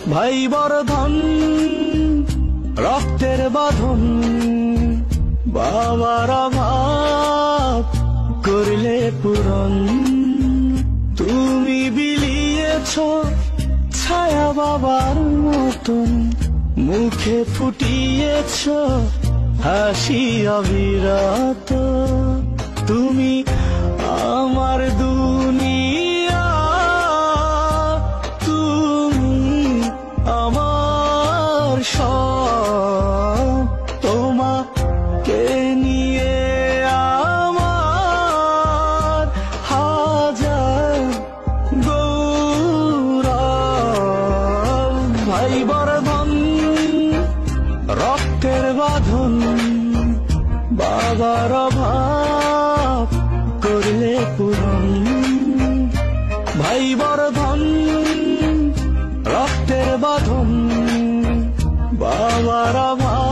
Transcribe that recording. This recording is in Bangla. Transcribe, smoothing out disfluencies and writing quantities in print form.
ভাই বর্ধন রক্তের বাঁধন, বাবার অভাব করলে পূরণ। তুমি বিলিয়েছ ছায়া বাবার মতন, মুখে ফুটিয়েছ হাসি অবিরত। তুমি আমার দুনিয়া, তুমি আমার সব। তোমাকে নিয়ে আমার হাজার গৌরব। ভাই বর্ধন রক্তের বাঁধন, বাবার অভাব করলে পূরণ। ভাই বর্ধন রক্তের বাঁধন, বাবার অভাব